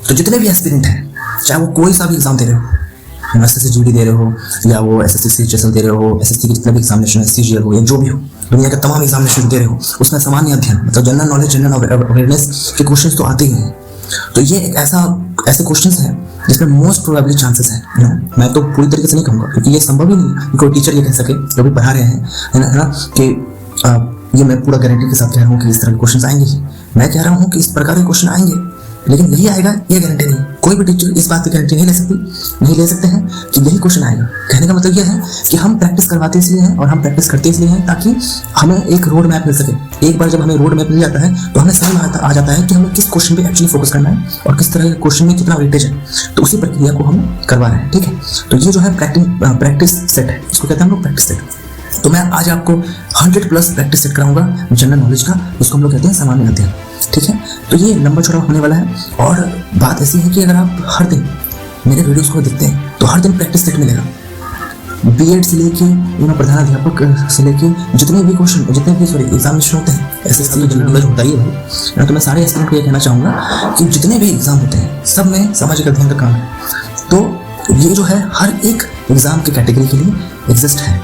तो जितने भी एस्पिरेंट हैं, चाहे वो कोई सा भी एग्जाम दे रहे हो, एसएससी जीडी दे रहे हो या वो एसएससी सीएचएसएल दे रहे हो, एसएससी के जितने भी एग्जामिनेशन है, सीजीएल हो या जो भी हो, दुनिया के तमाम एग्जामिनेशन दे रहे हो, उसमें सामान्य अध्ययन मतलब जनरल नॉलेज, जनरल अवेयरनेस के क्वेश्चंस तो आते ही हैं। तो ये एक ऐसे क्वेश्चंस हैं जिसमें मोस्ट प्रोबेबली चांसेस है, मैं तो पूरी तरीके से नहीं कहूँगा क्योंकि ये संभव ही नहीं है कि कोई टीचर ये कह सके जो भी पढ़ा रहे हैं, है ना, कि ये मैं पूरा गारंटी के साथ कह रहा हूँ कि इस तरह के क्वेश्चन आएंगे ही। मैं कह रहा हूँ कि इस प्रकार के क्वेश्चन आएंगे, लेकिन यही आएगा ये गारंटी नहीं। कोई भी टीचर इस बात की गारंटी नहीं ले सकते हैं कि यही क्वेश्चन आएगा। कहने का मतलब यह है कि हम प्रैक्टिस करवाते इसलिए हैं और हम प्रैक्टिस करते इसलिए हैं ताकि हमें एक रोड मैप मिल सके। एक बार जब हमें रोड मैप मिल जाता है तो हमें समझ में आ जाता है कि हमें किस क्वेश्चन पे एक्चुअली फोकस करना है और किस तरह के क्वेश्चन में कितना वेटेज है। तो उसी प्रक्रिया को हम करवा रहे हैं, ठीक है। तो ये जो है प्रैक्टिस सेट है, इसको कहते हैं हम लोग प्रैक्टिस सेट। तो मैं आज आपको 100+ प्रैक्टिस सेट कराऊंगा जनरल नॉलेज का, उसको हम लोग कहते हैं सामान्य अध्ययन, ठीक है। तो ये लंबा चौड़ा होने वाला है और बात ऐसी है कि अगर आप हर दिन मेरे वीडियोस को देखते हैं तो हर दिन प्रैक्टिस सेट मिलेगा। बीएड से लेके प्रधानाध्यापक से लेके जितने भी एग्जामिनेशन होते हैं, एसएससी में जनरल नॉलेज होता ही है भाई। तो मैं सारे एस्पिरेंट को ये कहना चाहूँगा कि जितने भी एग्जाम होते हैं सब में सामाजिक अध्ययन का काम है। तो ये जो है हर एक एग्जाम की कैटेगरी के लिए एग्जिस्ट है।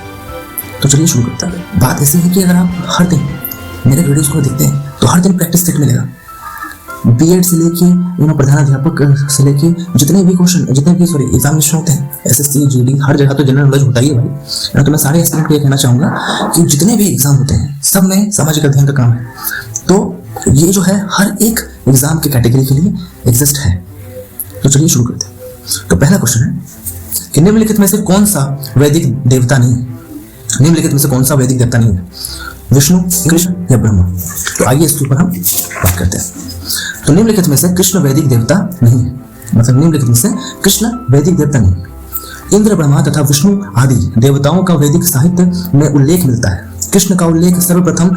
तो चलिए शुरू करते हैं। बात ऐसी है कि अगर आप हर दिन मेरे वीडियोस को देखते हैं तो हर दिन प्रैक्टिस सेट मिलेगा। बीएड से लेके प्रधानाध्यापक से लेके जितने भी एग्जामिनेशन होते हैं, एसएससी जीडी, हर जगह तो जनरल नॉलेज होता ही है भाई। तो मैं सारे एस्पिरेंट को ये कहना चाहूँगा कि जितने भी एग्जाम होते हैं सब में सामाजिक अध्ययन का काम है। तो ये जो है हर एक एग्जाम की कैटेगरी के लिए एग्जिस्ट है। तो चलिए शुरू करते हैं। तो पहला क्वेश्चन है कि निम्नलिखित में से कौन सा वैदिक देवता नहीं है? निम्नलिखित में से कौन सा वैदिक देवता नहीं है? विष्णु, कृष्ण या ब्रह्मा? तो आइए इसके ऊपर हम बात करते हैं। तो निम्नलिखित में से कृष्ण वैदिक देवता नहीं है, मतलब निम्नलिखित में से कृष्ण वैदिक देवता नहीं है। इंद्र, ब्रह्मा तथा विष्णु आदि देवताओं का वैदिक साहित्य में उल्लेख मिलता है। कृष्ण का उल्लेख सर्वप्रथम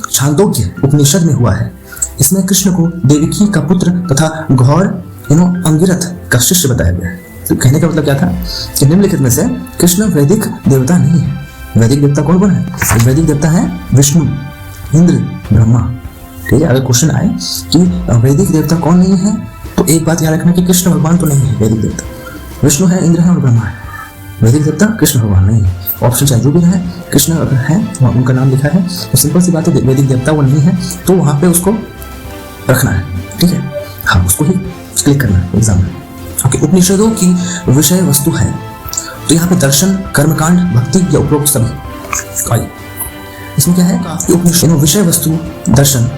छांदोग्य उपनिषद में हुआ है। इसमें कृष्ण को देवकी का पुत्र तथा घोर अंगिरथ का शिष्य बताया गया है। तो कहने का मतलब क्या था कि निम्नलिखित में से कृष्ण वैदिक देवता नहीं है। वैदिक देवता कौन कौन है? वैदिक देवता है विष्णु, इंद्र, ब्रह्मा, ठीक है। अगर क्वेश्चन आए कि वैदिक देवता कौन नहीं है तो एक बात याद रखना कि कृष्ण भगवान तो नहीं है वैदिक देवता, विष्णु है, इंद्र है और ब्रह्मा है। वैदिक देवता कृष्ण भगवान नहीं है। ऑप्शन चाहे जो भी रहे, कृष्ण अगर है उनका नाम लिखा है तो सिंपल सी बात है वैदिक देवता वो नहीं है, तो वहां पे उसको रखना है, ठीक है। हाँ, उसको ही क्लिक करना है एग्जाम में। ओके, उपनिषदों की विषय वस्तु है तो यहाँ पे दर्शन, कर्मकांड, भक्ति या उपरोक्त सभी। आइए इसमें क्या है कि उपनिषद विषय वस्तु दर्शन,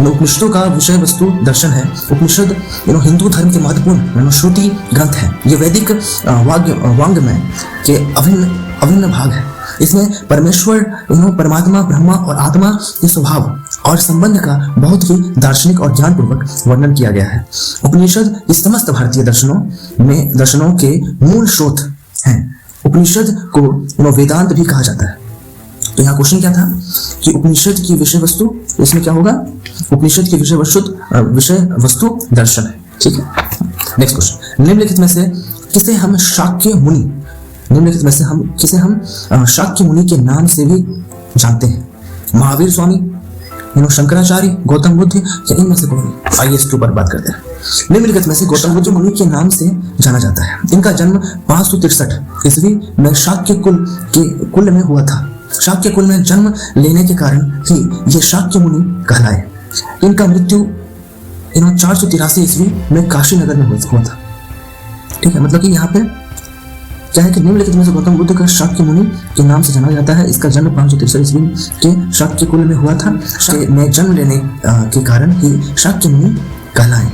उपनिषदों का विषय वस्तु दर्शन है। उपनिषद हिंदू धर्म के महत्वपूर्ण श्रुति ग्रंथ है। ये वैदिक वांग्मय के अभिन्न भाग है। इसमें परमेश्वर, परमात्मा, ब्रह्मा और आत्मा के स्वभाव और संबंध का बहुत ही दार्शनिक और ज्ञानपूर्वक वर्णन किया गया है। उपनिषद इस समस्त भारतीय दर्शनों के मूल स्रोत हैं। उपनिषद को वेदांत भी कहा जाता है। तो यहाँ क्वेश्चन क्या था कि उपनिषद की विषय वस्तु, इसमें क्या होगा? उपनिषद की विषय वस्तु दर्शन है, ठीक है। नेक्स्ट क्वेश्चन, निम्नलिखित में से किसे हम शाक्य मुनि के नाम से भी जानते हैं? महावीर स्वामी, शंकराचार्य, गौतम बुद्ध या इनमें से कौन? आइए इसके ऊपर बात करते हैं। निम्नलिखित में से गौतम बुद्ध मुनि के नाम से जाना जाता है। इनका जन्म 563 ईस्वी में शाक्य कुल में हुआ था। शाक्य कुल में जन्म लेने के कारण ही ये शाक्य मुनि कहलाए। इनका मृत्यु 483 ईस्वी में काशी नगर में हुआ था, ठीक है। मतलब कि यहाँ पे क्या है कि निम्नलिखित में से गौतम बुद्ध का शाक्य मुनि के नाम से जाना जाता है। इसका जन्म 563 ईस्वी के शाक्य कुल में हुआ था। में जन्म लेने के कारण ही शाक्य मुनि कहलाए,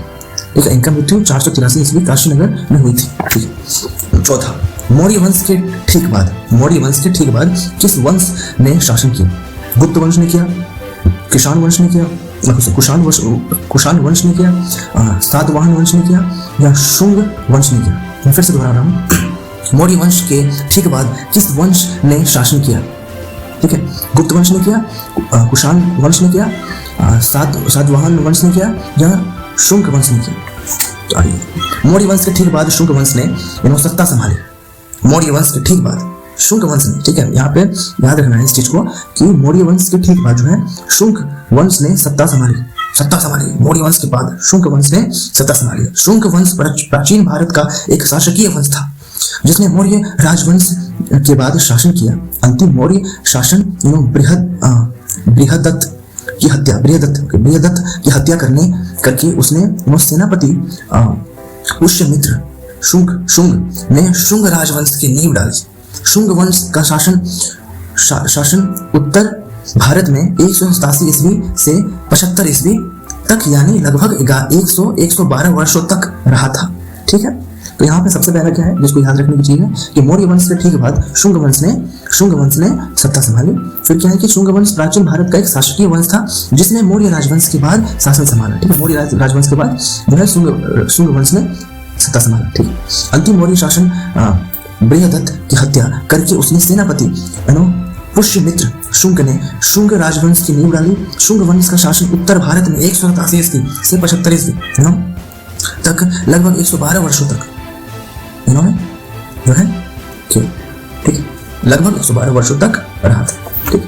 ठीक है। इनका मृत्यु 483 ईस्वी काशी नगर में हुई थी, ठीक है। चौथा, मौर्य वंश के ठीक बाद किस वंश ने शासन किया? गुप्त वंश ने किया, किशान वंश ने किया, कुषाण वंश ने किया, सातवाहन वंश ने किया या शुंग वंश ने किया? मैं फिर से दोहरा रहा हूँ, मौर्य वंश के ठीक बाद किस वंश ने शासन किया? ठीक है, गुप्त वंश ने किया, कुषाण वंश ने किया, सातवाहन वंश ने किया या शुंग वंश ने किया? मौर्य वंश के ठीक बाद शुंग वंश ने सत्ता संभाली। मौर्य वंश के ठीक बाद शुंग वंश ने, ठीक है, यहाँ पे याद रखना है इस चीज को कि मौर्य वंश के ठीक बाद जो है शुंग वंश ने सत्ता संभाली। सत्ता संभाली। मौर्य वंश के बाद शुंग वंश ने सत्ता संभाली। शुंग वंश प्राचीन भारत का एक शासकीय वंश था जिसने मौर्य राजवंश के बाद शासन किया। अंतिम मौर्य शासन बृहदत्त की हत्या करके उसने सेनापति पुष्यमित्र शुंग ने शुंग राजवंश की नींव डाली। शुंग वंश का शासन उत्तर भारत में 187 ईस्वी से 75 ईस्वी तक यानी लगभग 112 वर्षों तक रहा था। ठीक है, तो यहाँ पे सबसे पहला क्या है जिसको याद रखने की चीज है कि मौर्य वंश के ठीक बाद शुंग वंश ने सत्ता संभाली। फिर क्या है कि शुंग वंश प्राचीन भारत का एक शासकीय वंश था जिसने मौर्य राजवंश के बाद शासन संभाला। ठीक है, मौर्य राजवंश के बाद जो है शुंग वंश ने सत्ता संभाला। ठीक है, अंतिम मौर्य शासन बृहदत्त की हत्या करके उसने सेनापति पुष्यमित्र शुंग ने शुंग राजवंश की नींव डाली। शुंग वंश का शासन उत्तर भारत में 187 ईस्वी से 75 ईस्वी तक लगभग 112 वर्षों तक इन्होंने जो है ठीक है लगभग 112 वर्षों तक रहा था। ठीक,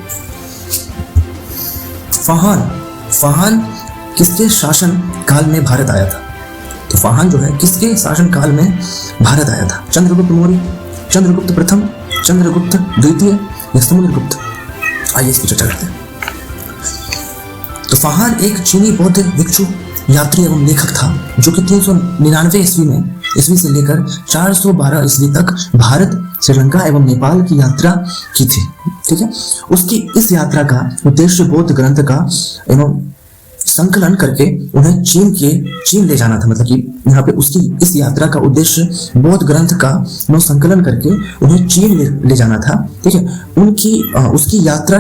फाहान किसके शासन काल में भारत आया था? तो फाहान जो है किसके शासन काल में भारत आया था? चंद्रगुप्त मौर्य, चंद्रगुप्त प्रथम, चंद्रगुप्त द्वितीय या समुद्रगुप्त? आइए इसकी चर्चा करते हैं। तो फाहान एक चीनी बौद्ध भिक्षु, यात्री एवं लेखक था जो कि 399 ईस्वी से लेकर 412 ईस्वी तक भारत, श्रीलंका एवं नेपाल की यात्रा की थी। ठीक है, उसकी इस यात्रा का उद्देश्य बौद्ध ग्रंथ का संकलन करके उन्हें चीन ले जाना था। मतलब कि यहाँ पे उसकी इस यात्रा का उद्देश्य बौद्ध ग्रंथ का संकलन करके उन्हें चीन ले जाना था। ठीक है, उसकी यात्रा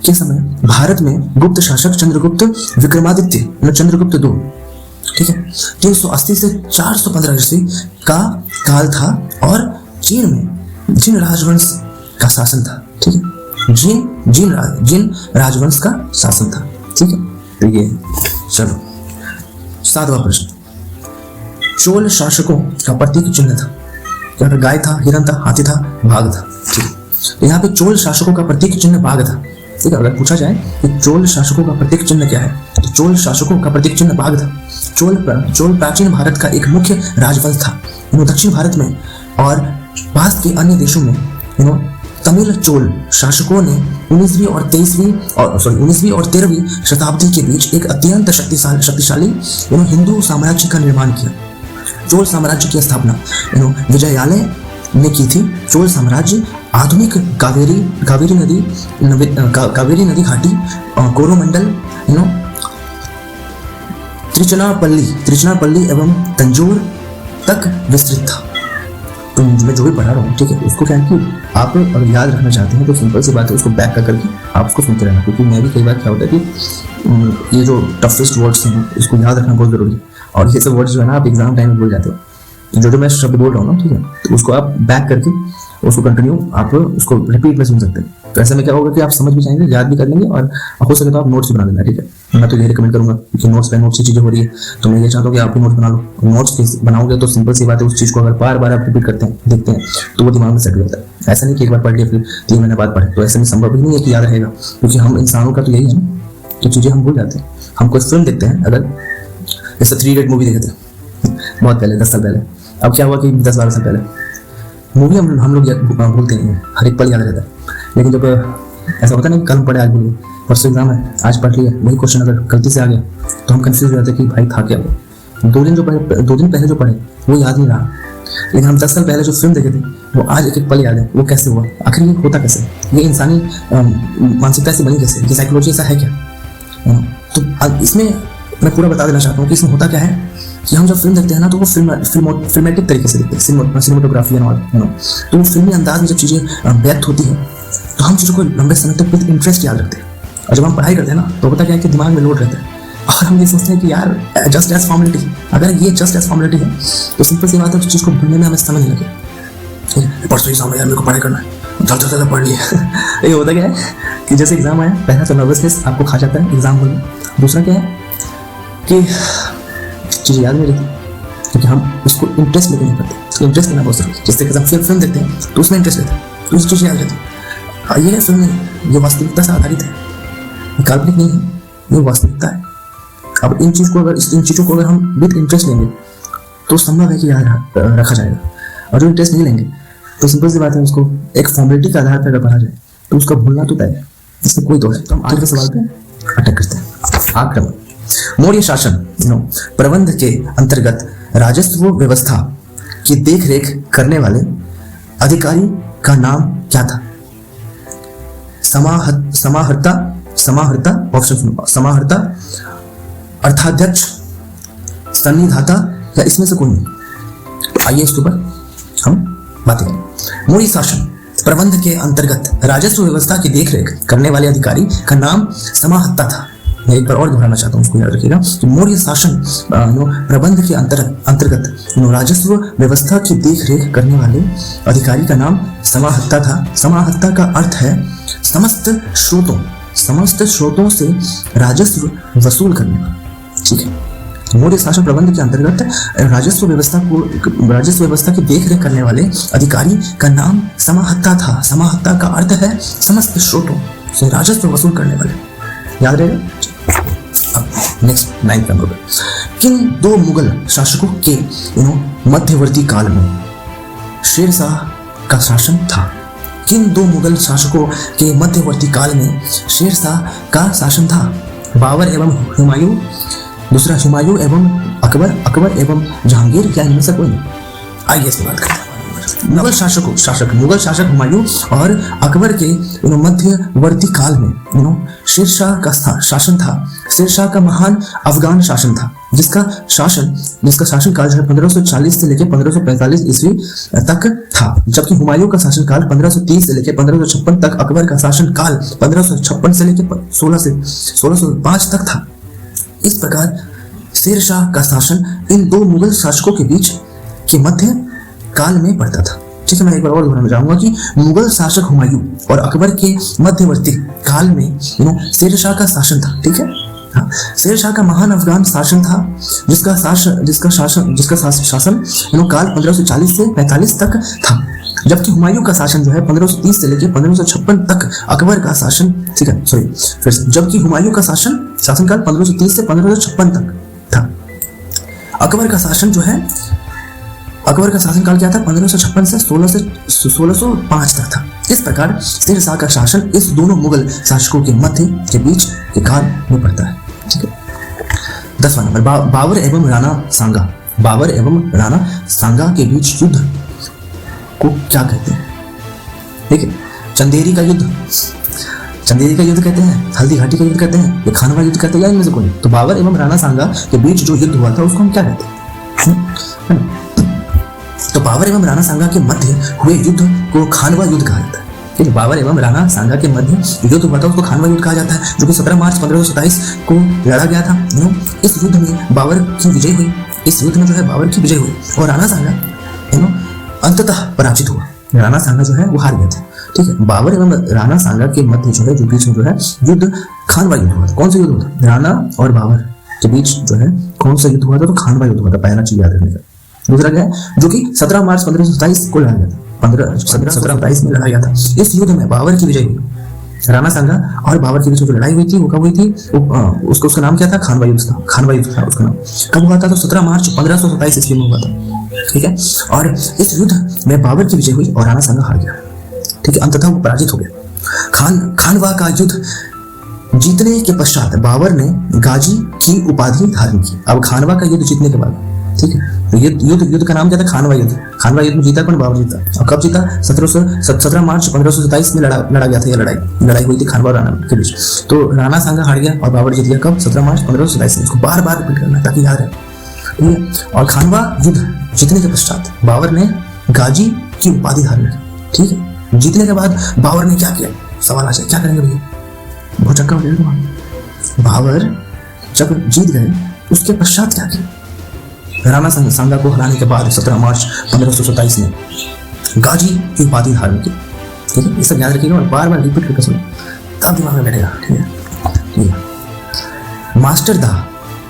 के समय भारत में गुप्त शासक चंद्रगुप्त विक्रमादित्य चंद्रगुप्त II, ठीक है, 380 से 415 ईस्वी का काल था और चीन में जिन राजवंश का शासन था। ठीक है, जिन राजवंश का शासन था। ठीक है, तो ये चलो 7वां प्रश्न, चोल शासकों का प्रतीक चिन्ह था। यहाँ पे गाय था, हिरन था, हाथी था, बाघ था। ठीक है, तो यहाँ पे चोल शासकों का प्रतीक चिन्ह बाघ था। ठीक है, अगर पूछा जाए कि चोल शासकों का प्रतीक चिन्ह क्या है तो चोल शासकों का प्रतीक चिन्ह बाघ था। चोल प्राचीन भारत का एक मुख्य राजवंश था। दक्षिण भारत में और पास के अन्य देशों में तमिल चोल शासकों ने 19वीं और 13वीं शताब्दी के बीच एक अत्यंत शक्तिशाली हिंदू साम्राज्य का निर्माण किया। चोल साम्राज्य की स्थापना विजयालय ने की थी। चोल साम्राज्य आधुनिक कावेरी नदी घाटी, कोरोमंडल, त्रिचनापल्ली एवं तंजौर तक विस्तृत था। तो मैं जो भी पढ़ा रहा हूँ, ठीक है, उसको क्या है कि आप अगर याद रखना चाहते हैं तो सिंपल सी बात है, उसको बैक करके आप उसको सुनते रहना। क्योंकि मैं भी कई बार क्या होता है कि ये जो टफेस्ट वर्ड्स हैं इसको याद रखना बहुत जरूरी है। और ये सब वर्ड्स जो है ना आप एग्जाम टाइम में भूल जाते हो। जो मैं शब्द बोल रहा हूँ ना, ठीक है, तो उसको आप बैक करके उसको कंटिन्यू आप उसको रिपीट में सुन सकते हैं। तो ऐसे में क्या होगा कि आप समझ भी जाएंगे, याद भी कर लेंगे और हो सके तो आप नोट्स भी बना लेना। ठीक है, मैं तो यही रिकमेंड करूंगा कि नोट्स की चीजें हो रही है तो मैं ये चाहता हूँ कि आप भी नोट्स बना लो। नोट्स बनाओगे तो सिंपल सी बात है, उस चीज को अगर बार बार आप रिपीट करते हैं, देखते हैं, तो वो दिमाग में सेट हो जाता है। ऐसा नहीं कि एक बार पढ़ लिया फिर 3 महीने बाद पढ़े, तो ऐसे में संभव ही नहीं है कि याद रहेगा। क्योंकि हम इंसानों का तो यही है ना, तो चीजें हम भूल जाते हैं। हम कोई फिल्म देखते हैं, अगर जैसे 3 इडियट मूवी देखे थे बहुत पहले, 10 साल पहले, अब क्या हुआ कि 10-12 साल पहले मूवी हम लोग भूलते नहीं है, हर एक पल याद रहता है। लेकिन जब ऐसा होता है ना, कल पढ़े आज भूल गए, परसों एग्जाम है आज पढ़ लिया, वही क्वेश्चन अगर गलती से आ गया तो हम कंफ्यूज हो जाते हैं कि भाई था क्या वो। 2 दिन पहले जो पढ़े वो याद नहीं रहा, लेकिन हम 10 साल पहले जो फिल्म देखे थे वो आज एक एक पल याद है। वो कैसे हुआ, आखिर ये होता कैसे, ये इंसानी मानसिकता से बनी कैसे, ये साइकोलॉजी ऐसा है क्या? तो इसमें मैं पूरा बता देना चाहता हूँ कि इसमें होता क्या है कि हम जब फिल्म देखते हैं ना तो वो फिल्मेटिक तरीके से देखते हैं, सिनेमेटोग्राफी एंड ऑल, तो वो फिल्मी अंदाज में जब चीज़ें व्यक्त होती है तो हम चीज़ों को लंबे समय तक विद इंटरेस्ट याद रखते हैं। और जब हम पढ़ाई करते हैं ना तो पता क्या है कि दिमाग में लोड रहता है और हम ये सोचते हैं कि यार जस्ट एज फॉर्मेलिटी, अगर ये जस्ट एज फॉर्मेलिटी है तो सिंपल सी बात है, उस चीज़ को भूलने में हमें समय नहीं लगे। परसों एग्जाम है यार, मेरे को पढ़ाई करना है, जल्द पढ़ लिया। ये होता क्या है कि जैसे एग्जाम आया, पहला तो नर्वसनेस आपको खा जाता है एग्जाम में, दूसरा क्या है कि चीज़ें याद नहीं रहती क्योंकि हम उसको इंटरेस्ट लेके नहीं पढ़ते। इंटरेस्ट लेना बहुत जरूरी है। जैसे कि हम फिल्म देखते हैं तो उसमें इंटरेस्ट लेते हैं तो उस चीज़ याद रहती है। ये फिल्म नहीं, ये वास्तविकता से आधारित है, काल्पनिक नहीं है, ये वास्तविकता है। अब इन चीज़ों को अगर हम विद इंटरेस्ट लेंगे तो संभव है कि याद रखा जाएगा, और जो इंटरेस्ट नहीं लेंगे तो सिंपल सी बात है, उसको एक फॉर्मेलिटी के आधार पर अगर पढ़ा जाए तो उसका भूलना तो तय है, इसमें कोई दोष नहीं। तो हम आगे के सवाल पे अटैक करते हैं। आक्रमण। मौर्य शासन प्रबंध के अंतर्गत राजस्व व्यवस्था की देखरेख करने वाले अधिकारी का नाम क्या था? समाहर्ता ऑप्शन सुनो, समाहर्ता, अर्थाध्यक्ष, सन्निधाता या इसमें से कोई नहीं। तो आइए इसके ऊपर हम बातें करें। मौर्य शासन प्रबंध के अंतर्गत राजस्व व्यवस्था की देखरेख करने वाले अधिकारी का नाम समाहर्ता था। मैं एक बार और दोहराना चाहता हूँ, उसको याद रखिएगा कि मौर्य शासन प्रबंध के अंतर्गत राजस्व व्यवस्था की देखरेख करने वाले अधिकारी का नाम समाहर्ता था। समाहर्ता का अर्थ है समस्त स्रोतों से राजस्व वसूल करने वाला। ठीक है, मौर्य शासन प्रबंध के अंतर्गत राजस्व व्यवस्था की देखरेख करने वाले अधिकारी का नाम समाहर्ता था। समाहर्ता का अर्थ है समस्त स्रोतों से राजस्व वसूल करने वाले। याद रहेगा। नेक्स्ट 9th नंबर पर, किन दो मुगल शासकों के मध्यवर्ती काल में शेरशाह का शासन था? किन दो मुगल शासकों के मध्यवर्ती काल में शेरशाह का शासन था? बाबर एवं हुमायूं, दूसरा हुमायूं एवं अकबर एवं जहांगीर, क्या इनमें से कोई नहीं? आइए इसकी बात करते हैं। मुगल शासक हुमायूं और अकबर के मध्यवर्ती काल में शेरशाह का शासन था। शेरशाह का महान अफगान शासन था, जिसका शासन काल जो है 1540 से लेकर 1545 ईस्वी तक था, जबकि हुमायूं का शासन काल 1530 से लेकर 1556 तक, अकबर का शासन काल 1556 से लेकर 1605 तक था। इस प्रकार शेरशाह का शासन इन दो मुगल शासकों के बीच के मध्य काल में पड़ता था। ठीक है, मैं एक बार और दोहराना चाहूंगा कि मुगल शासक हुमायूं और अकबर के मध्यवर्ती काल में शेरशाह का शासन था। ठीक है, हाँ, शेरशाह का महान अफगान शासन था, जिसका शासन काल 1540 से 45 तक था, जबकि हुमायूं का शासन जो है 1530 से लेकर 1556 तक, अकबर का शासन, ठीक है सॉरी फिर से, जबकि हुमायूं का शासनकाल 1530 से 1556 तक था। अकबर का शासनकाल क्या था? 1556 से 1605 तक था। इस प्रकार शेरशाह का शासन इस दोनों मुगल शासकों के मध्य के बीच के काल में पड़ता है। ठीक है, 10वां नंबर, बाबर एवं राणा सांगा के बीच युद्ध को क्या कहते हैं? ठीक है, चंदेरी का युद्ध कहते हैं, हल्दी घाटी का युद्ध कहते हैं, या खानवा युद्ध कहते हैं, या इनमें से कोई? तो बाबर एवं राणा सांगा के बीच जो युद्ध हुआ था उसको हम क्या कहते हैं? तो बाबर एवं राणा सांगा के मध्य हुए युद्ध को खानवा युद्ध कहा जाता है। ठीक, बाबर एवं राणा सांगा के मध्य युद्ध हुआ था उसको खानवा युद्ध कहा जाता है, जो कि 17 मार्च 1527 को लड़ा गया था। इस युद्ध में बाबर की विजय हुई। इस युद्ध में जो है बाबर की विजय हुई और राणा सांगा अंततः पराजित हुआ। राणा सांगा जो है वो हार गया था। ठीक है, बाबर एवं राणा सांगा के मध्य जो है जो बीच में जो है युद्ध खानवा युद्ध हुआ था। कौन सा युद्ध हुआ था? राणा और बाबर के बीच जो है कौन सा युद्ध हुआ था? तो खानवा युद्ध हुआ था। पहला चीज याद रखने का। दूसरा क्या है? जो कि 17 मार्च 1527 को लड़ा गया था, 1727 में लड़ा गया था। इस युद्ध में बाबर की विजय हुई। राणा सांगा और बाबर के बीच जो लड़ाई हुई थी वो कब हुई थी? उसका नाम क्या था? खानवा युद्ध था। खानवा युद्ध था उसका नाम। कब हुआ था? तो 17 मार्च 1527 ईस्वी में हुआ था। ठीक है, और इस युद्ध में बाबर की विजय हुई और राणा सांगा हार गया। ठीक है, अंततः वो पराजित हो गया। खानवा का युद्ध जीतने के पश्चात बाबर ने गाजी की उपाधि धारण की। अब खानवा का युद्ध जीतने के बाद, ठीक है, तो युद्ध का नाम क्या था? खानवा युद्ध। खानवा युद्ध में जीता कौन? बाबर जीता। और कब जीता? 17 मार्च 1527 में लड़ा गया था। ये लड़ाई हुई थी खानवा और राणा के बीच। तो राणा सांगा हार गया और बाबर जीत गया। कब? 17 मार्च 1527 में। इसको बार बार रिपीट करना ताकि याद रहे। और खानवा युद्ध जीतने के पश्चात बाबर ने गाजी की उपाधि धारण की। ठीक है, जीतने के बाद बाबर ने क्या किया? सवाल आ जाए, क्या करेंगे भैया? बहुत चक्का हो गया। बाबर जब जीत गए उसके पश्चात क्या किया? राणा सांगा को हराने के बाद 17 मार्च 1527 में गाजी की उपाधि धारण की। ठीक है, ये सब याद रखिएगा और बार बार रिपीट करके सुनो, तब दिमाग में बैठेगा। ठीक है,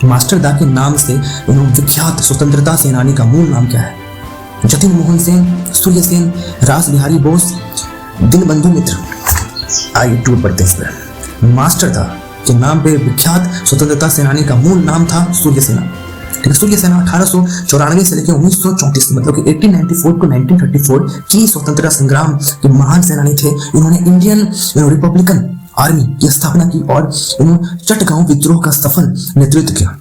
मास्टर दा के नाम से विख्यात स्वतंत्रता सेनानी का मूल नाम क्या है? जतिन मोहन सेन, सूर्य सेन, रास बिहारी बोस, दीनबंधु मित्र। आइए टूर पढ़ते हैं। मास्टर दा के नाम पे विख्यात स्वतंत्रता सेनानी का मूल नाम था सूर्य सेना। ठीक है, सूर्य सेना 1894 से लेकर 1934 मतलब कि 1894 को 1934 की स्वतंत्रता संग्राम के महान सेनानी थे। इन्होंने इंडियन रिपब्लिकन आर्मी की स्थापना की और इन्होंने चटगांव विद्रोह का सफल नेतृत्व किया।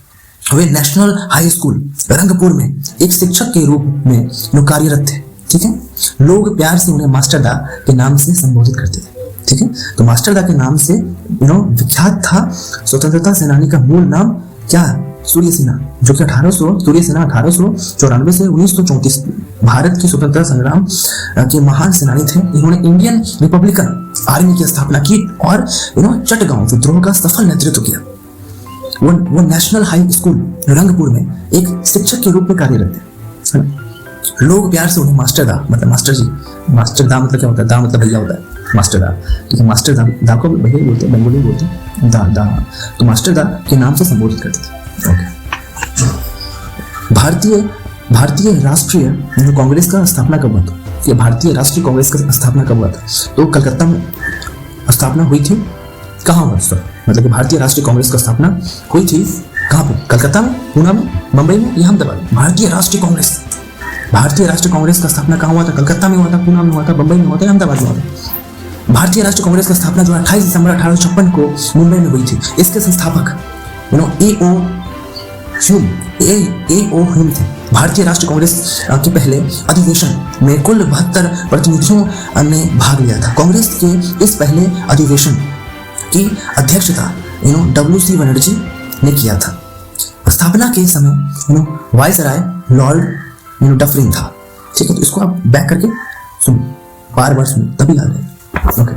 वे नेशनल हाई स्कूल रंगपुर में एक शिक्षक के रूप में कार्यरत थे। ठीक है, लोग प्यार से उन्हें मास्टर दा के नाम से संबोधित करते थे। ठीक है, तो मास्टर दा के नाम से विख्यात था। स्वतंत्रता सेनानी का मूल नाम क्या? सूर्य सेना, जो कि सूर्य सेना 1894 से 1934 भारत की स्वतंत्रता संग्राम के महान सेनानी थे। इन्होंने इंडियन रिपब्लिकन आर्मी की स्थापना की और चटगांव विद्रोह का सफल नेतृत्व किया। वो नेशनल हाई स्कूल रंगपुर में एक शिक्षक के रूप में कार्यरत थे। लोग प्यार से उन्हें मास्टर दा मतलब मास्टर जी, मास्टर दा मतलब क्या होता है? दा मतलब भैया होता है, मास्टर दा। ठीक है, मास्टर दा को भैया बोलते हैं, बंगाली बोलते हैं दा। तो मास्टर दा के नाम से संबोधित करते थे। ओके, भारतीय राष्ट्रीय कांग्रेस का स्थापना कब हुआ था? ये भारतीय राष्ट्रीय कांग्रेस का स्थापना कब हुआ था? तो कलकत्ता में स्थापना हुई थी। कहाँ हुआ सर? मतलब कि भारतीय राष्ट्रीय कांग्रेस का स्थापना हुई थी कहाँ पे? कलकत्ता में, पूना में, मुंबई में या अहमदाबाद? भारतीय राष्ट्रीय कांग्रेस का स्थापना कहाँ हुआ था? कलकत्ता में हुआ था, पूना में हुआ था, मुंबई में हुआ था, अहमदाबाद में हुआ था। भारतीय राष्ट्रीय कांग्रेस का स्थापना जो 28 दिसंबर 1856 को मुंबई में हुई थी। इसके संस्थापक ए.ओ. ह्यूम थे। भारतीय राष्ट्रीय कांग्रेस के पहले अधिवेशन में कुल 72 प्रतिनिधियों ने भाग लिया था। कांग्रेस के इस पहले अधिवेशन की अध्यक्षता W.C. बनर्जी ने किया था। स्थापना के समय वायसराय लॉर्ड डफरिन था। ठीक है, तो इसको आप बैक करके सुनो, बार सुनो तभी याद है। ओके,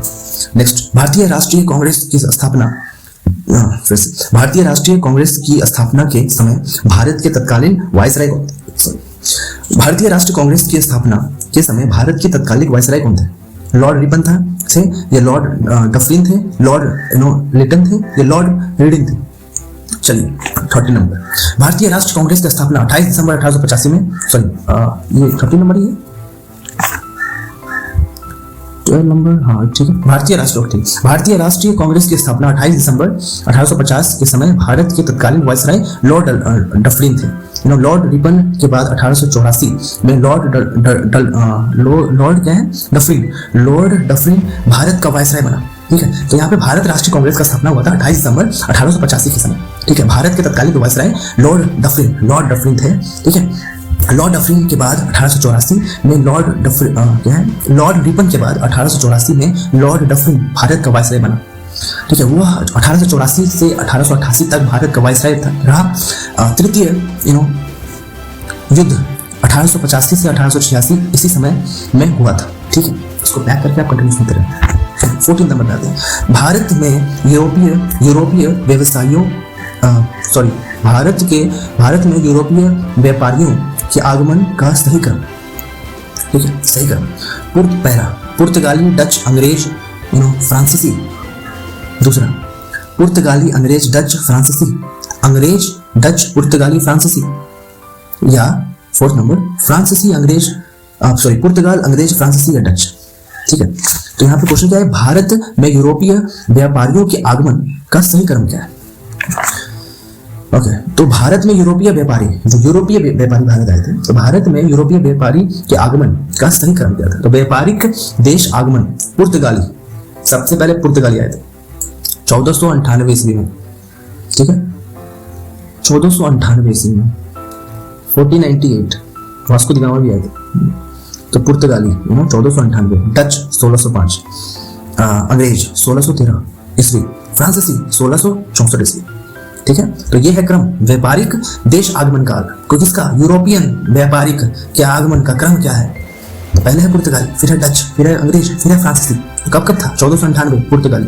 नेक्स्ट, भारतीय राष्ट्रीय कांग्रेस की स्थापना भारतीय राष्ट्रीय कांग्रेस की स्थापना के समय भारत के तत्कालीन वायसराय भारतीय राष्ट्रीय कांग्रेस की स्थापना के समय भारत के तत्कालीन वायसराय कौन थे? लॉर्ड रिपन थे या लॉर्ड डफरिन थे, लॉर्ड लिटन थे या लॉर्ड रीडिंग थे? चलिए 30 नंबर, भारतीय राष्ट्रीय कांग्रेस की स्थापना 28 दिसंबर 1885 में, सॉरी ये 30 नंबर ही है, 12 नंबर, हाँ ठीक है। भारतीय राष्ट्रीय कांग्रेस की स्थापना 28 दिसंबर 1850 के समय भारत के तत्कालीन वायसराय लॉर्ड डफरिन थे। लॉर्ड रिपन के बाद 1884 में लॉर्ड डफरिन भारत का वायसराय बना। ठीक है, तो यहाँ पे भारत राष्ट्रीय कांग्रेस का स्थापना हुआ था 28 दिसंबर 1885 के समय। ठीक है, भारत के तत्कालीन वायसराय लॉर्ड डफरिन थे। ठीक है, लॉर्ड डफरिन के बाद 1884 में लॉर्ड रिपन के बाद 1884 में लॉर्ड डफरिन भारत का वायसराय बना। ठीक है, वो 1884 से 1888 तक भारत का वायसराय रहा। तृतीय युद्ध 1885 से 1886 इसी समय में हुआ था। ठीक है, इसको बैक करके आप कंटिन्यू सुनते रहे। 14 नंबर बताते हैं, भारत में यूरोपीय व्यापारियों के आगमन का सही क्रम। ठीक है, सही क्रम। पहला, पुर्तगाली, डच, अंग्रेज, फ्रांसीसी। दूसरा, पुर्तगाली, अंग्रेज, डच, फ्रांसीसी। अंग्रेज, डच, पुर्तगाली, फ्रांसीसी। या 4th नंबर, पुर्तगाल, अंग्रेज, फ्रांसीसी या डच। ठीक है, तो यहाँ पे क्वेश्चन क्या है? भारत में यूरोपीय व्यापारियों के आगमन का सही क्रम क्या है? ओके, तो भारत में यूरोपीय व्यापारी भारत आए थे, तो भारत में यूरोपीय व्यापारी के आगमन का सही क्रम क्या था? तो व्यापारिक देश आगमन, पुर्तगाली, सबसे पहले पुर्तगाली आए थे 1498 ईस्वी में। ठीक है, 1498 ईस्वी में 1498 वास्को द गामा भी आए थे। तो पुर्तगाली 1498, डच 1605, अंग्रेज 1613 ईस्वी, फ्रांसीसी 1664 ईस्वी। ठीक है, तो ये है क्रम व्यापारिक देश आगमन काल। किसका? यूरोपियन व्यापारिक के आगमन का क्रम क्या है? तो पहले है पुर्तगाली, फिर है डच, फिर है अंग्रेज, फिर है फ्रांसीसी। तो कब था? 1498 पुर्तगाली,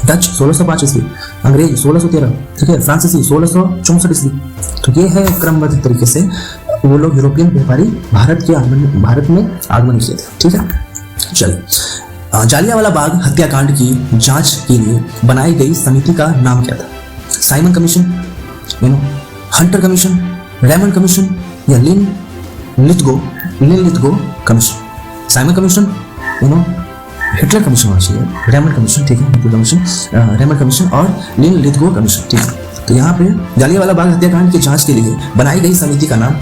डच 1605 ईस्वी, अंग्रेज 1613, ठीक है, फ्रांसीसी 1664 ईस्वी। तो ये है क्रमबद्ध तरीके से वो लोग यूरोपियन व्यापारी भारत में आगमन किए थे। ठीक है, चलिए, जालियांवाला बाग हत्याकांड की जांच के लिए बनाई गई समिति का नाम क्या था? Simon commission, Hunter commission, Raymond commission या Linlithgow commission? Simon commission, Hitler commission होना चाहिए, रेमंड कमीशन, ठीक है, हिटलर कमीशन, रेमंड कमीशन और लिन लिथगो कमीशन, ठीक है। तो यहाँ पे जालियांवाला बाग हत्याकांड की जांच के लिए बनाई गई समिति का नाम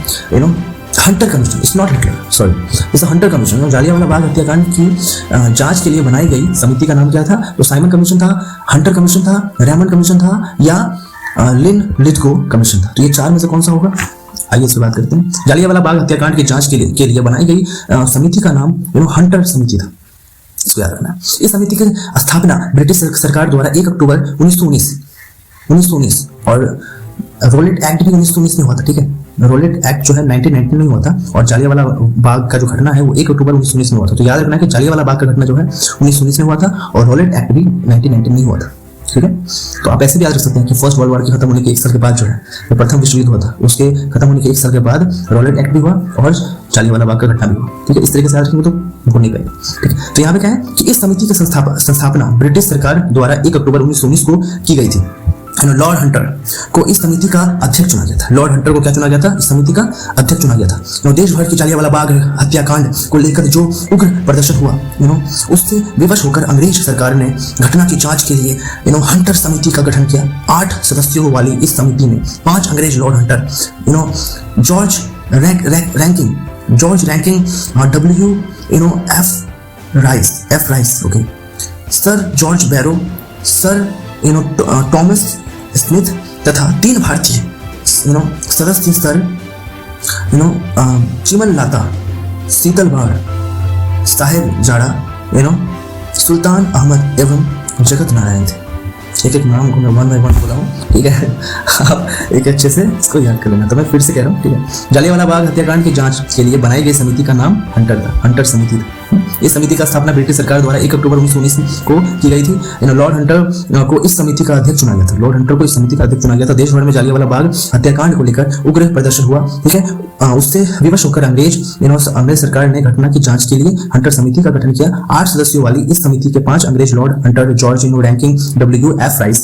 Hunter commission, it's not Hitler, sorry, it's Hunter commission. Jallianwala Bagh हत्याकांड की जांच के लिए बनाई गई समिति का नाम क्या था? तो साइमन कमीशन था, हंटर कमीशन था, रेमंड कमीशन था या लिन लिथगो कमीशन था। तो ये चार में से कौन सा होगा? आइए इसकी बात करते हैं। जालियांवाला बाग हत्याकांड की जांच के लिए बनाई गई समिति का नाम हंटर समिति था, इसको याद रखना। इस समिति की स्थापना ब्रिटिश सरकार द्वारा 1 अक्टूबर 1919 और रोलेट एक्ट भी 1919 में हुआ था, ठीक है। रोलेट एक्ट जो है 1919 में हुआ था और जालियांवाला बाग का जो घटना है वो 1 अक्टूबर 1919 में हुआ था। तो याद रखना कि जालियांवाला बाग का घटना जो है 1919 में हुआ था और रोलेट एक्ट भी 1919 में हुआ था, ठीक है। तो आप ऐसे भी याद रख सकते हैं कि फर्स्ट वर्ल्ड वॉर के खत्म होने के 1 साल के बाद जो है प्रथम विश्व युद्ध हुआ था, उसके खत्म होने के 1 साल के बाद रोलेट एक्ट भी हुआ और जालियांवाला बाग का घटना भी हुआ, ठीक है। इस तरीके से याद रखेंगे तो भूल नहीं पाएगा, ठीक है। तो यहाँ पे क्या है कि इस समिति की संस्थापना ब्रिटिश सरकार द्वारा 1 अक्टूबर 1919 को की गई थी। लॉर्ड हंटर को इस समिति का अध्यक्ष चुना गया था। लॉर्ड हंटर को क्या चुना गया था? इस समिति का अध्यक्ष चुना गया था। देश भर की जालियांवाला बाग हत्याकांड को लेकर जो उग्र प्रदर्शन हुआ, उससे विवश होकर अंग्रेज सरकार ने घटना की जांच के लिए हंटर समिति का गठन किया। 8 सदस्यों वाली इस समिति में 5 अंग्रेज Lord Hunter, George Rankin, F Rice, okay, Sir George Barrow, Sir Thomas Smith तथा 3 भारतीय सदस्य सर चिमनलाता, शीतलवाड़, साहेब जाड़ा, सुल्तान अहमद एवं जगत नारायण थे। एक नाम को मैं 1 by 1 बोला हूँ, ठीक है। आप एक अच्छे से इसको याद कर लेना। तो मैं फिर से कह रहा हूँ, ठीक है। जालियांवाला बाग हत्याकांड की जांच के लिए बनाई गई समिति का नाम हंटर था, हंटर समिति था। इस समिति का स्थापना ब्रिटिश सरकार द्वारा 1 अक्टूबर 1919 को की गई थी। लॉर्ड हंटर को इस समिति का अध्यक्ष चुना गया था। लॉर्ड हंटर को इस समिति का अध्यक्ष चुना गया था। देश भर में जालियांवाला बाग हत्याकांड को लेकर उग्र प्रदर्शन हुआ, ठीक है। उससे विवश होकर अंग्रेज सरकार ने घटना की जांच के लिए हंटर समिति का गठन किया। 8 सदस्यों वाली इस समिति के 5 अंग्रेज Lord Hunter, George Rankin, F Rice,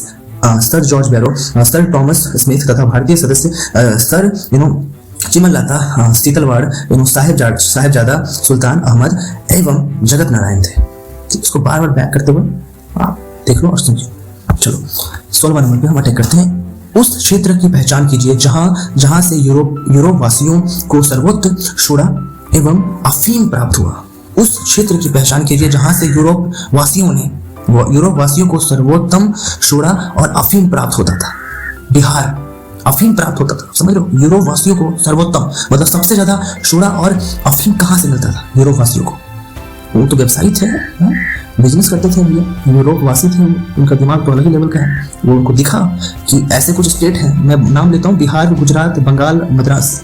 Sir George Barrow, Sir Thomas Smith तथा भारतीय सदस्य सर चिमनलाता, शीतलवाड़, साहेबजादा, सुल्तान अहमद एवं जगत नारायण थे। इसको बार बार बैक करते हुए आप देख लो और समझो। अब चलो 16वां नंबर पे हम अटैक करते हैं। उस क्षेत्र की पहचान कीजिए जहां से यूरोप वासियों को सर्वोत्तम शोड़ा एवं अफीम प्राप्त हुआ। उस क्षेत्र की पहचान कीजिए जहां से यूरोप वासियों को सर्वोत्तम शोड़ा और अफीम प्राप्त होता था। बिहार अफीम प्राप्त होता था, समझ लो। यूरोप वासियों को सर्वोत्तम मतलब सबसे ज्यादा शोड़ा और अफीम कहाँ से मिलता था? यूरोप वासियों को। वो तो व्यवसायी थे, बिजनेस करते थे भैया, यूरोप वासी थे, उनका दिमाग तो अलग ही लेवल का है। वो उनको दिखा कि ऐसे कुछ स्टेट हैं, मैं नाम लेता हूँ, बिहार, गुजरात, बंगाल, मद्रास,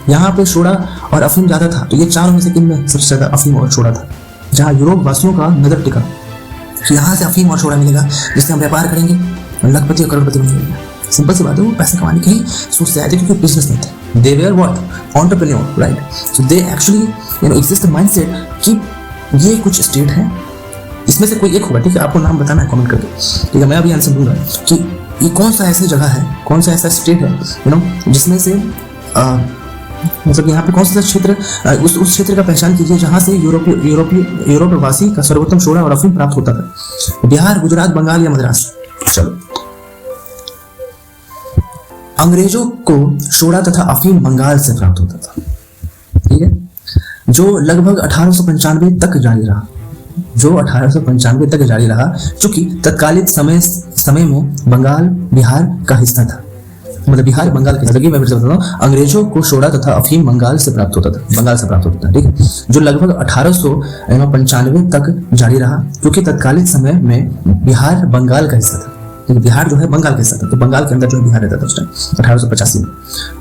यहाँ पे शोड़ा और अफीम ज्यादा था। तो ये 4 में से किन में सबसे ज्यादा अफीम और शोड़ा था? जहाँ यूरोप वासियों का नजर टिका, यहाँ से अफीम और शोड़ा मिलेगा, जिससे हम व्यापार करेंगे, लखपति और करोड़पति बनेंगे। सिंपल सी बात है, वो पैसे कमाने के ही सोचते आए थे क्योंकि बिजनेस में थे। They were what? Entrepreneur, right? So they actually exist the mindset कि ये कुछ स्टेट है, इसमें से कोई एक होगा, ठीक है। आपको नाम बताना है कमेंट करके, ठीक है। मैं अभी आंसर दूंगा कि ये कौन सा ऐसी जगह है, कौन सा ऐसा स्टेट है जिसमें से मतलब यहाँ पे कौन सा क्षेत्र, उस क्षेत्र का पहचान कीजिए जहां से यूरोप वासी का सर्वोत्तम शोड़ा और अफीम प्राप्त होता था। बिहार, गुजरात, बंगाल या मद्रास? चलो, अंग्रेजों को शोड़ा तथा अफीम बंगाल से प्राप्त होता था, ठीक है, जो लगभग 1895 तक जारी रहा। जो 1895 तक जारी रहा, चूंकि तत्कालीन समय में बंगाल बिहार का हिस्सा था, मतलब बिहार बंगाल का हिस्सा। मैं फिर से बताता हूँ, अंग्रेजों को शोड़ा तथा अफीम बंगाल से प्राप्त होता था, ठीक है, जो लगभग 1895 तक जारी रहा, क्योंकि तत्कालीन समय में बिहार बंगाल का हिस्सा था। बिहार जो है बंगाल का हिस्सा था, तो बंगाल के अंदर जो बिहार रहता था उस टाइम 1885 में,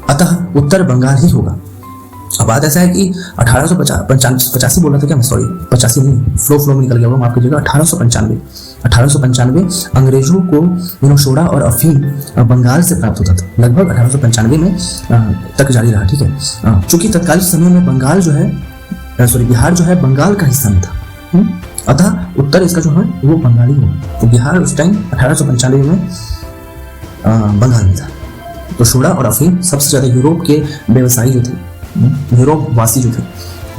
अतः उत्तर बंगाल ही होगा। अब बात ऐसा है कि 1885 बोल रहा था क्या मैं, सॉरी 85 नहीं, फ्लो में निकल गया, माफ कीजिएगा। 1895 अंग्रेजों को शोड़ा और अफीम बंगाल से प्राप्त होता था, लगभग 1895 में तक जारी रहा, ठीक है। चूंकि तत्कालीन समय में बंगाल जो है बिहार जो है बंगाल का हिस्सा में था, अतः उत्तर इसका जो है वो बंगाली होगा। तो बिहार उस टाइम 1895 में बंगाल में था। तो शोड़ा और अफीम सबसे ज्यादा यूरोप के व्यवसायी जो थे, यूरोप वासी जो थे,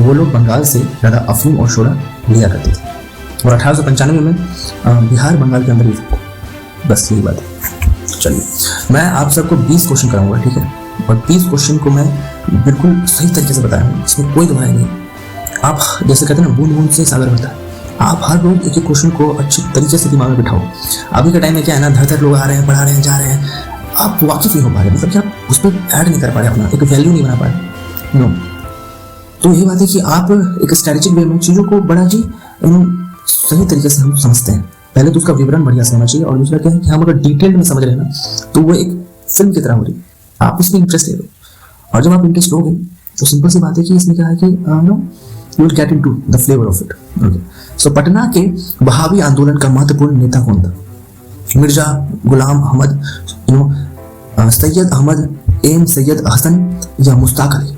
वो लोग बंगाल से ज्यादा अफीम और शोड़ा लिया करते थे। और 1895 में बिहार बंगाल के अंदर ही था। बस यही बात है। चलिए मैं आप सबको 20 क्वेश्चन कराऊंगा, ठीक है, और 20 क्वेश्चन को मैं बिल्कुल सही तरीके से बताया हूँ, इसमें कोई दुहाई नहीं। आप जैसे कहते हैं ना, बूंद बूंद से सागर बनता है। आप हर रोज एक एक क्वेश्चन को अच्छी तरीके से दिमाग में बिठाओ। अभी के टाइम में क्या है ना, धर लोग आ रहे हैं, पढ़ा रहे हैं, जा रहे हैं, आप वाकिफ नहीं हो पा रहे, मतलब कि आप उस पर ऐड नहीं कर पा रहे, अपना एक वैल्यू नहीं बना पा रहे। नो, तो यही बात है कि आप एक स्ट्रेटेजिक वे में चीज़ों को बड़ा ही सही तरीके से हम समझते हैं। पहले तो उसका विवरण बढ़िया से होना चाहिए, और दूसरा क्या है कि हम अगर डिटेल में समझ रहे हैं ना, तो वो एक फिल्म की तरह हो रही है, आप उसमें इंटरेस्ट ले लो। और जब आप इंटरेस्ट लोगे तो सिंपल सी बात है कि इसमें क्या है कि you will get into the flavour of it. Okay, so Patna के वहाबी आंदोलन का महत्वपूर्ण नेता कौन था? मिर्जा गुलाम अहमद, सैयद अहमद एम सैयद हसन या मुश्ताक अली?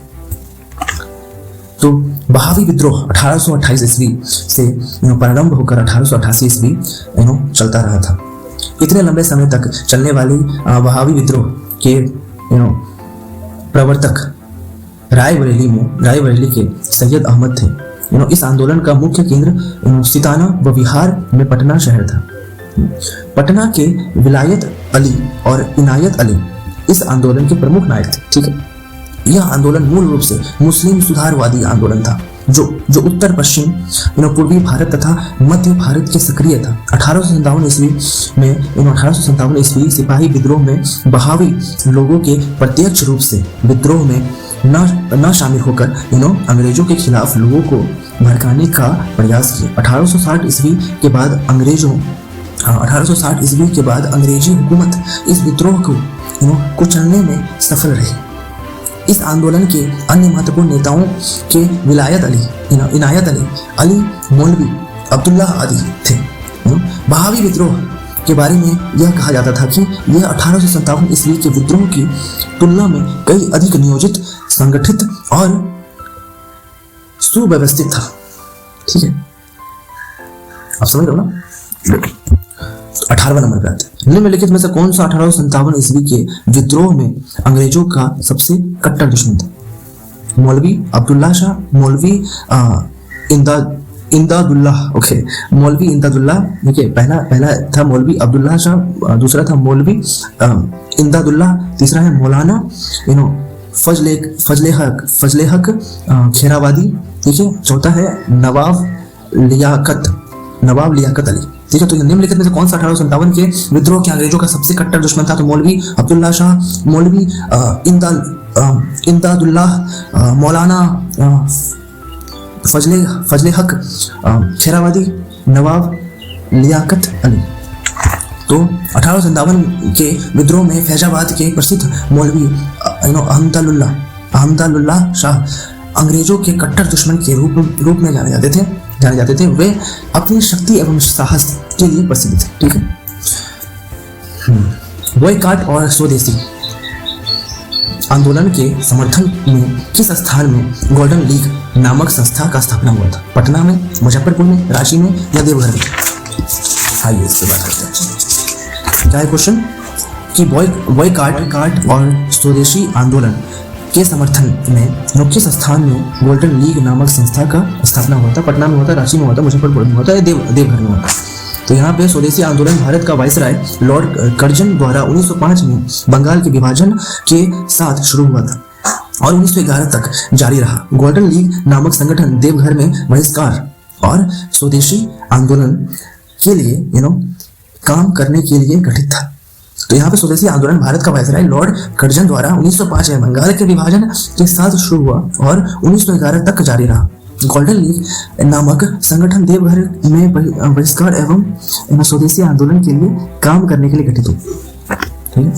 तो बहावी विद्रोह 1828 ईस्वी से प्रारंभ होकर 1888 ईस्वी चलता रहा था। इतने लंबे समय तक चलने वाली बहावी विद्रोह के प्रवर्तक रायबरेली के सैयद अहमद थे। इस आंदोलन का मुख्य केंद्र सिताना व बिहार में पटना शहर था। पटना के विलायत अली और इनायत अली इस आंदोलन के प्रमुख नायक थे, ठीक है। यह आंदोलन मूल रूप से मुस्लिम सुधारवादी आंदोलन था, जो उत्तर पश्चिम पूर्वी भारत तथा मध्य भारत के सक्रिय था। 1857 ईस्वी सिपाही विद्रोह में बहावी लोगों के प्रत्यक्ष रूप से विद्रोह में न शामिल होकर अंग्रेजों के खिलाफ लोगों को भड़काने का प्रयास किया। 1860 ईस्वी के बाद अंग्रेजी हुकूमत इस विद्रोह को कुचलने में सफल रही। इस आंदोलन के अन्य महत्वपूर्ण नेताओं के विलायत अली, इनायत अली मौलवी अब्दुल्ला आदि थे। बहावी विद्रोह के बारे में यह कहा जाता था कि यह 1857 ईस्वी के विद्रोह की तुलना में कई अधिक नियोजित, संगठित और सुव्यवस्थित था, ठीक है। आप समझ रहे हो ना? 18वां नंबर पे आता है, निम्नलिखित में से कौन सा 1857 ईस्वी के विद्रोह में अंग्रेजों का सबसे कट्टर दुश्मन था? मौलवी अब्दुल्ला शाह, मौलवी इमदादुल्लाह, ओके, मौलवी इमदादुल्लाह, देखिए पहला था मौलवी अब्दुल्ला शाह, दूसरा था मौलवी इमदादुल्लाह, तीसरा है मौलाना फजले हक खेराबादी, ठीक है, चौथा है नवाब लियाकत अली, ठीक है। तो निम्नलिखित में से कौन सा 1857 के विद्रोह के अंग्रेजों का सबसे कट्टर दुश्मन था? तो मौलवी अब्दुल्ला शाह, मौलवी इमदादुल्लाह, मौलाना फजले हक खेराबादी, नवाब लियाकत अली। तो 1857 के विद्रोह में फैजाबाद के प्रसिद्ध मौलवी अहमदुल्लाह शाह अंग्रेजों के कट्टर दुश्मन के रूप में जाने जाते थे। वे अपनी शक्ति एवं साहस के लिए प्रसिद्ध थे, ठीक है। बॉयकॉट और स्वदेशी आंदोलन के समर्थन में किस स्थान में गोल्डन लीग नामक संस्था का स्थापना हुआ था? पटना में, मुजफ्फरपुर में, रांची में या देवघर में? आइए इससे बात करते हैं। क्या है क्वेश्चन कि बॉयकॉट और स्वदेशी आंदोलन के समर्थन में किस स्थान में गोल्डन लीग नामक संस्था का स्थापना हुआ था? पटना में होता, रांची में होता, मुजफ्फरपुर में होता है, देवघर में होता। तो यहाँ पे स्वदेशी आंदोलन भारत का वायसराय लॉर्ड कर्जन द्वारा 1905 में बंगाल के विभाजन के साथ शुरू हुआ था और 1911 तक जारी रहा। गोल्डन लीग नामक संगठन देवघर में बहिष्कार और स्वदेशी आंदोलन के लिए काम करने के लिए गठित था। तो यहाँ पे स्वदेशी आंदोलन भारत का वायसराय लॉर्ड कर्जन द्वारा 1905 में बंगाल के विभाजन के साथ शुरू हुआ और 1911 तक जारी रहा। गोल्डन लीग नामक संगठन देवघर में बहिष्कार एवं स्वदेशी आंदोलन के लिए काम करने के लिए गठित हुआ, ठीक है।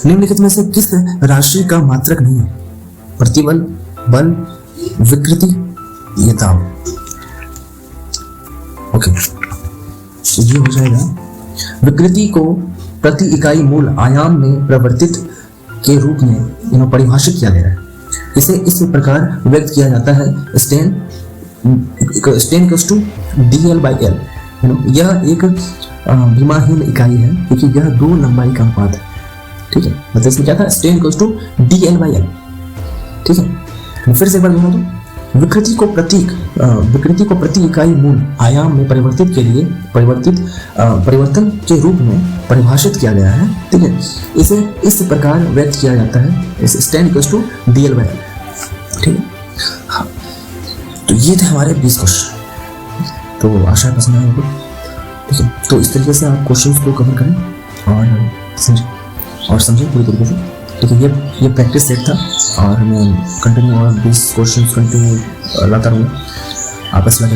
निम्नलिखित में से किस राशि का मात्रक नहीं है? प्रतिबल, बल, विकृति, ये दाब। ओके, ये हो जाएगा। विकृति को प्रति इकाई मूल आयाम में परिवर्तित के रूप में परिभाषित किया गया है। इसे इस प्रकार व्यक्त किया जाता है, स्टेन टू DL/L। यह एक विमाहीन इकाई है क्योंकि यह दो लंबाई का अनुपात है, ठीक है। मतलब इसमें क्या था? स्टेन टू DL/L, ठीक है। फिर से एक बार दोनों विकृति को प्रति इकाई मूल आयाम में परिवर्तन के रूप में परिभाषित किया गया है। ठीक है, इसे इस प्रकार व्यक्त किया जाता है, इस स्टैंड इक्वल्स टू DL/L। ठीक है, हाँ, तो ये थे हमारे 20 क्वेश्चन। तो आशा है पसंद आए होगा। ठीक है, तो इस तरीके से आप क्वेश्चंस को कवर करें और समझें पूरी तरीके से। ठीक है, ये प्रैक्टिस सेट था और मैं कंटिन्यू और 20 क्वेश्चन कंटिन्यू लाता रहूँगा। आपस में